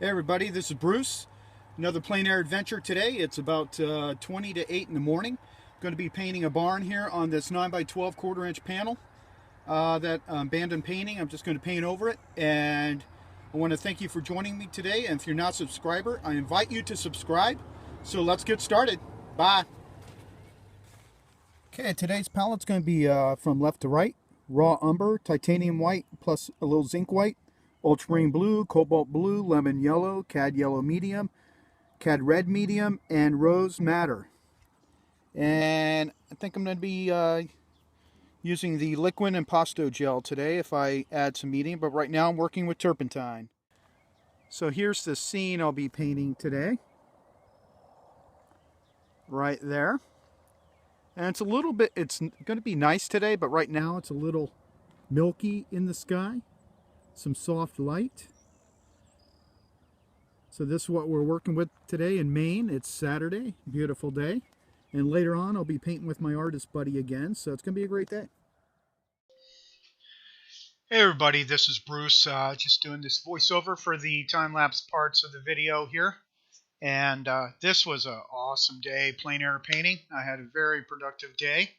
Hey everybody, this is Bruce. Another plein air adventure today. It's about 20 to 8 in the morning. Going to be painting a barn here on this 9 by 12 quarter-inch panel that abandoned painting. I'm just going to paint over it, and I want to thank you for joining me today. And if you're not a subscriber, I invite you to subscribe. So let's get started. Bye. Okay, today's palette's going to be from left to right. Raw umber, titanium white, plus a little zinc white, ultramarine blue, cobalt blue, lemon yellow, cad yellow medium, cad red medium, and rose madder. And I think I'm going to be using the liquid impasto gel today if I add some medium, but right now I'm working with turpentine. So here's the scene I'll be painting today. Right there. And it's a little bit, it's going to be nice today, but right now it's a little milky in the sky. Some soft light. So this is what we're working with today in Maine. It's Saturday, beautiful day. And later on I'll be painting with my artist buddy again, so it's going to be a great day. Hey everybody, this is Bruce, just doing this voiceover for the time-lapse parts of the video here. And this was an awesome day plein air painting. I had a very productive day.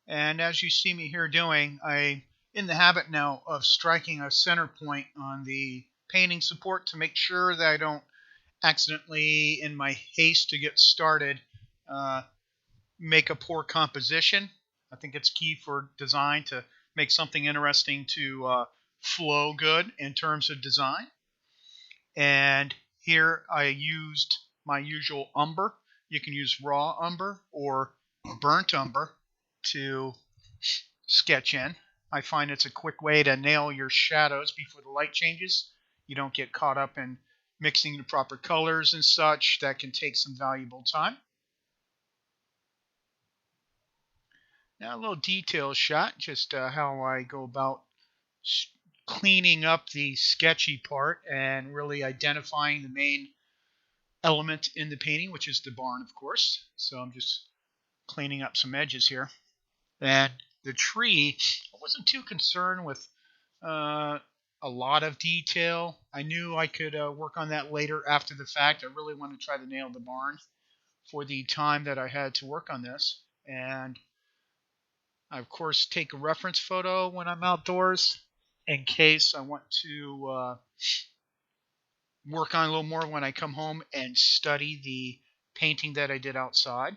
And as you see me here doing, I'm in the habit now of striking a center point on the painting support to make sure that I don't accidentally, in my haste to get started, make a poor composition. I think it's key for design to make something interesting to flow good in terms of design. And here I used my usual umber. You can use raw umber or burnt umber to sketch in. I find it's a quick way to nail your shadows before the light changes. You don't get caught up in mixing the proper colors and such. That can take some valuable time. Now a little detail shot, just how I go about cleaning up the sketchy part and really identifying the main element in the painting, which is the barn, of course. So I'm just cleaning up some edges here. And the tree, I wasn't too concerned with a lot of detail. I knew I could work on that later after the fact. I really wanted to try to nail the barn for the time that I had to work on this. And I, of course, take a reference photo when I'm outdoors in case I want to work on a little more when I come home and study the painting that I did outside.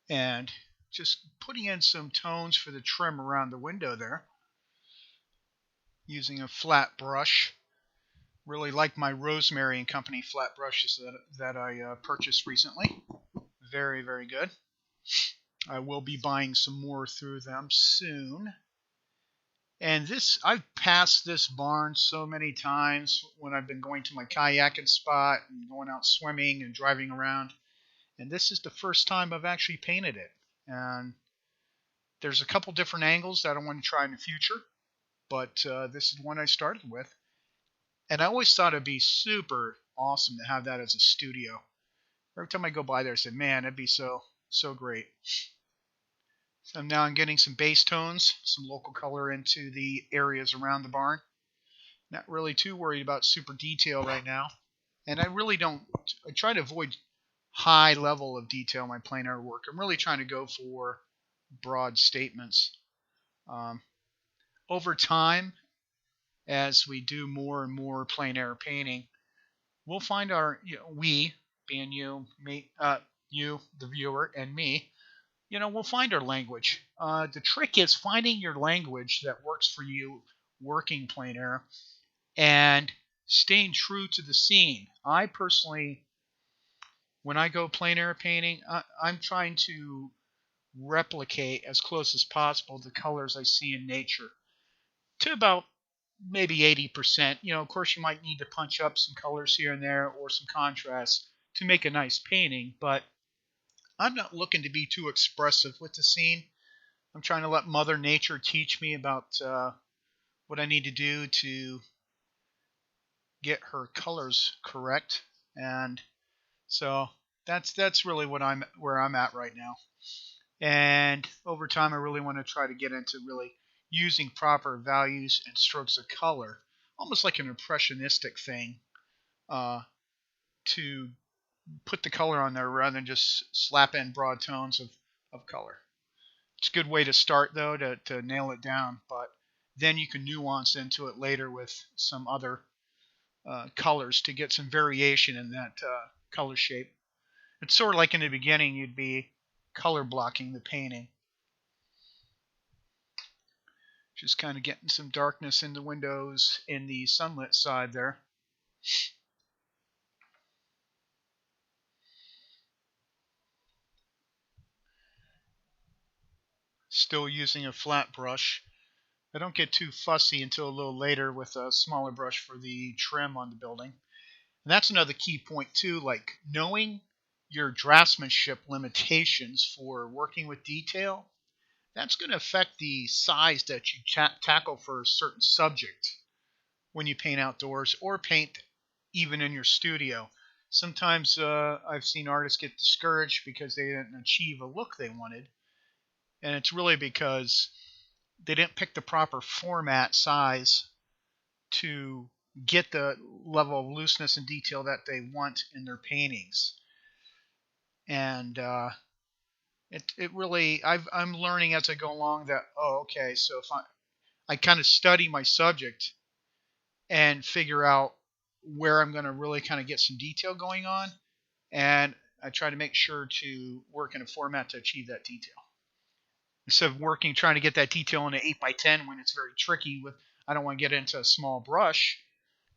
And just putting in some tones for the trim around the window there. Using a flat brush. Really like my Rosemary and Company flat brushes that I purchased recently. Very, very good. I will be buying some more through them soon. And this, I've passed this barn so many times when I've been going to my kayaking spot and going out swimming and driving around. And this is the first time I've actually painted it. And there's a couple different angles that I want to try in the future. But this is the one I started with. And I always thought it'd be super awesome to have that as a studio. Every time I go by there, I say, man, it'd be so great. So now I'm getting some base tones, some local color into the areas around the barn. Not really too worried about super detail right now. And I really don't, I try to avoid high level of detail in my plein air work. I'm really trying to go for broad statements. Over time, as we do more and more plein air painting, we'll find our, we, being you, me, you, the viewer, and me, we'll find our language. The trick is finding your language that works for you working plein air and staying true to the scene. I personally, when I go plein air painting, I'm trying to replicate as close as possible the colors I see in nature to about maybe 80%. Of course, you might need to punch up some colors here and there or some contrast to make a nice painting, but I'm not looking to be too expressive with the scene. I'm trying to let Mother Nature teach me about what I need to do to get her colors correct, and so that's really where I'm at right now. And over time, I really want to try to get into really using proper values and strokes of color almost like an impressionistic thing uh, to put the color on there rather than just slap in broad tones of color. It's a good way to start, though, to nail it down, but then you can nuance into it later with some other colors to get some variation in that color shape. It's sort of like in the beginning you'd be color blocking the painting. Just kind of getting some darkness in the windows in the sunlit side there. Still using a flat brush. I don't get too fussy until a little later with a smaller brush for the trim on the building. And that's another key point too, like knowing your draftsmanship limitations for working with detail. That's going to affect the size that you tackle for a certain subject when you paint outdoors or paint even in your studio. Sometimes I've seen artists get discouraged because they didn't achieve a look they wanted. And it's really because they didn't pick the proper format size to get the level of looseness and detail that they want in their paintings. And it really, I'm learning as I go along that, oh, okay, so if I kind of study my subject and figure out where I'm going to really kind of get some detail going on, and I try to make sure to work in a format to achieve that detail. Instead of trying to get that detail in an 8x10 when it's very tricky with, I don't want to get into a small brush,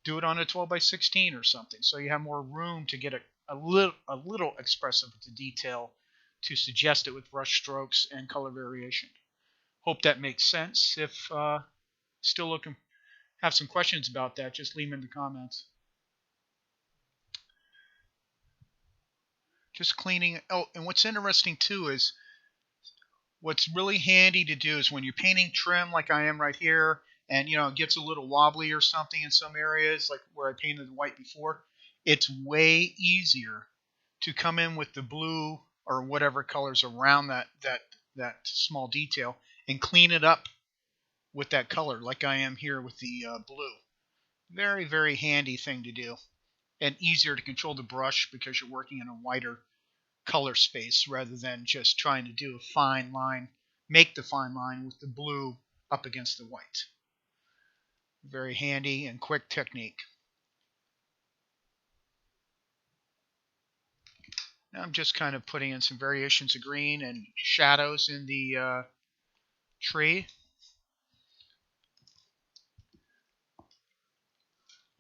do it on a 12x16 or something. So you have more room to get a little expressive with the detail to suggest it with brush strokes and color variation. Hope that makes sense. If still have some questions about that, just leave them in the comments. Just cleaning. Oh, and what's interesting too is what's really handy to do is when you're painting trim like I am right here, and it gets a little wobbly or something in some areas, like where I painted the white before, it's way easier to come in with the blue or whatever colors around that small detail and clean it up with that color, like I am here with the blue. Very, very handy thing to do, and easier to control the brush because you're working in a wider color space rather than just trying to do a fine line, make the fine line with the blue up against the white. Very handy and quick technique. Now I'm just kind of putting in some variations of green and shadows in the tree.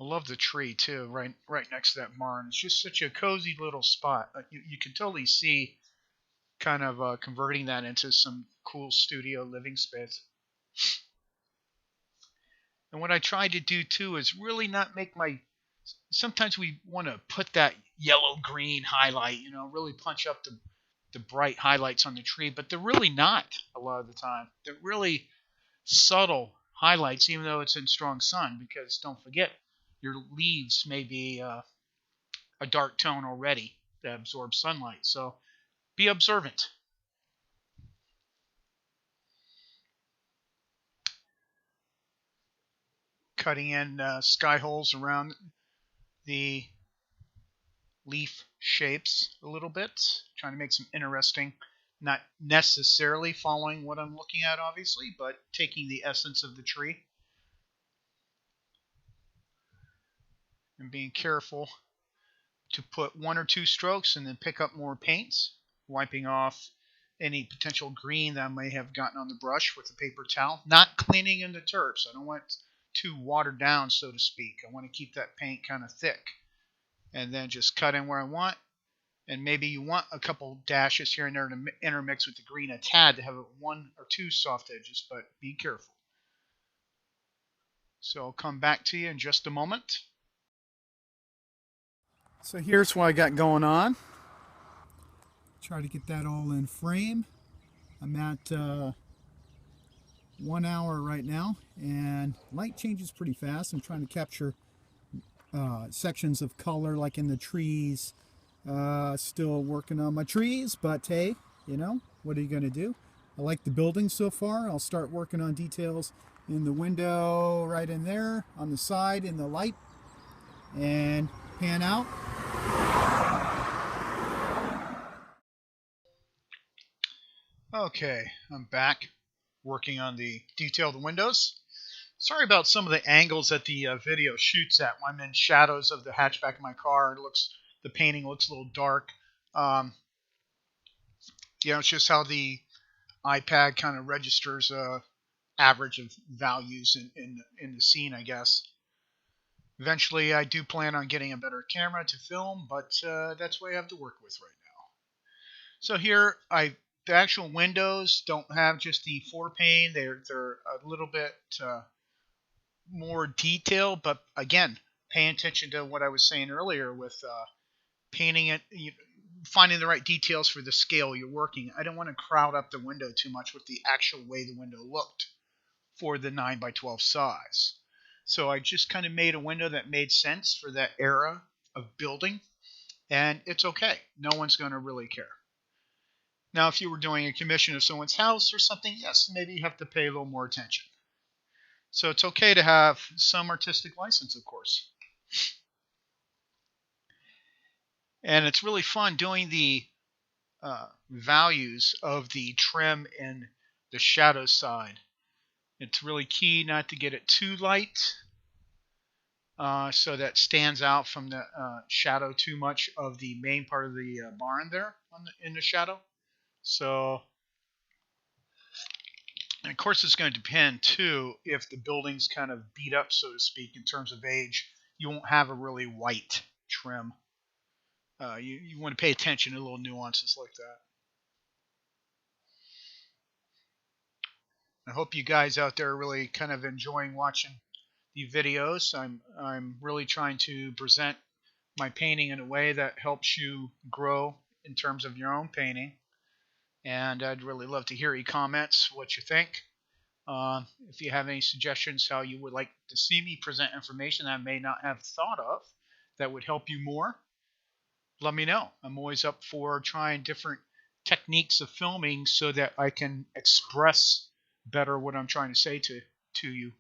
I love the tree too, right next to that barn. It's just such a cozy little spot. You can totally see kind of converting that into some cool studio living space. And what I try to do too is really not make sometimes we want to put that yellow-green highlight, really punch up the bright highlights on the tree, but they're really not a lot of the time. They're really subtle highlights, even though it's in strong sun, because don't forget, your leaves may be a dark tone already that absorbs sunlight. So be observant. Cutting in sky holes around the leaf shapes a little bit, trying to make some interesting, not necessarily following what I'm looking at, obviously, but taking the essence of the tree and being careful to put one or two strokes and then pick up more paints, wiping off any potential green that I may have gotten on the brush with a paper towel, not cleaning in the turps. I don't want it too watered down, so to speak. I want to keep that paint kind of thick, and then just cut in where I want. And maybe you want a couple dashes here and there to intermix with the green a tad to have one or two soft edges, but be careful. So I'll come back to you in just a moment. So here's what I got going on. Try to get that all in frame. I'm at 1 hour right now, and light changes pretty fast. I'm trying to capture sections of color like in the trees. Still working on my trees, but hey, what are you going to do? I like the building so far. I'll start working on details in the window right in there, on the side, in the light, and pan out. Okay, I'm back working on the detail of the windows. Sorry about some of the angles that the video shoots at. When I'm in shadows of the hatchback of my car, the painting looks a little dark. It's just how the iPad kind of registers average of values in the scene, I guess. Eventually, I do plan on getting a better camera to film, but that's what I have to work with right now. So here, the actual windows don't have just the floor pane. They're a little bit more detailed, but again, paying attention to what I was saying earlier with painting it, finding the right details for the scale you're working. I don't want to crowd up the window too much with the actual way the window looked for the 9x12 size. So I just kind of made a window that made sense for that era of building, and it's okay. No one's going to really care. Now, if you were doing a commission of someone's house or something, yes, maybe you have to pay a little more attention. So it's okay to have some artistic license, of course. And it's really fun doing the values of the trim and the shadow side. It's really key not to get it too light so that stands out from the shadow too much of the main part of the barn there in the shadow. So, and of course, it's going to depend too if the building's kind of beat up, so to speak, in terms of age. You won't have a really white trim. You want to pay attention to little nuances like that. I hope you guys out there are really kind of enjoying watching the videos. I'm really trying to present my painting in a way that helps you grow in terms of your own painting. And I'd really love to hear your comments, what you think. If you have any suggestions how you would like to see me present information I may not have thought of that would help you more, let me know. I'm always up for trying different techniques of filming so that I can express better what I'm trying to say to you.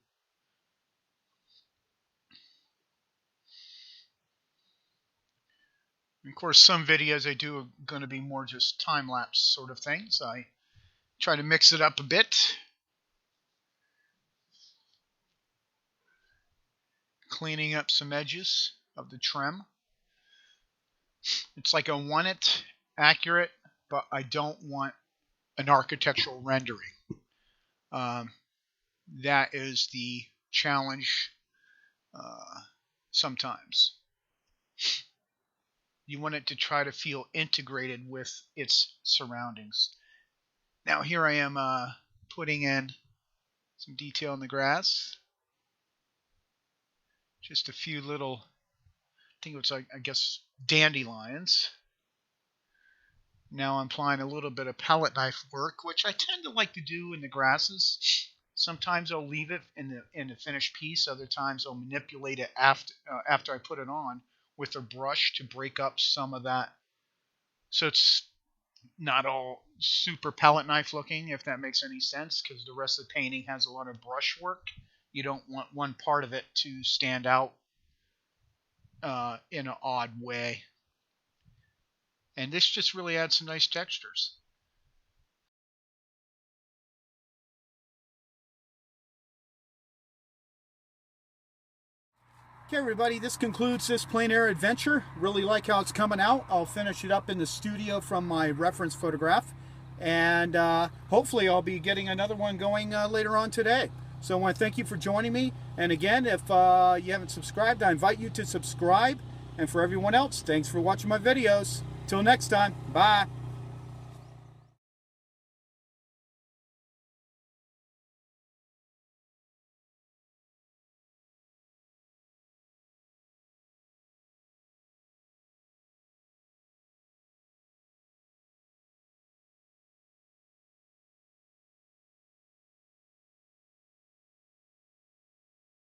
And of course, some videos I do are going to be more just time-lapse sort of things. I try to mix it up a bit. Cleaning up some edges of the trim. It's like I want it accurate, but I don't want an architectural rendering. That is the challenge sometimes. You want it to try to feel integrated with its surroundings. Now here I am putting in some detail in the grass. Just a few little, I think it was like, I guess, dandelions. Now I'm applying a little bit of palette knife work, which I tend to like to do in the grasses. Sometimes I'll leave it in the finished piece. Other times I'll manipulate it after I put it on with a brush to break up some of that. So it's not all super palette knife looking, if that makes any sense, because the rest of the painting has a lot of brush work. You don't want one part of it to stand out in an odd way. And this just really adds some nice textures. Okay, everybody, this concludes this plein air adventure. Really like how it's coming out. I'll finish it up in the studio from my reference photograph. And hopefully I'll be getting another one going later on today. So I want to thank you for joining me. And again, if you haven't subscribed, I invite you to subscribe. And for everyone else, thanks for watching my videos. Till next time, bye.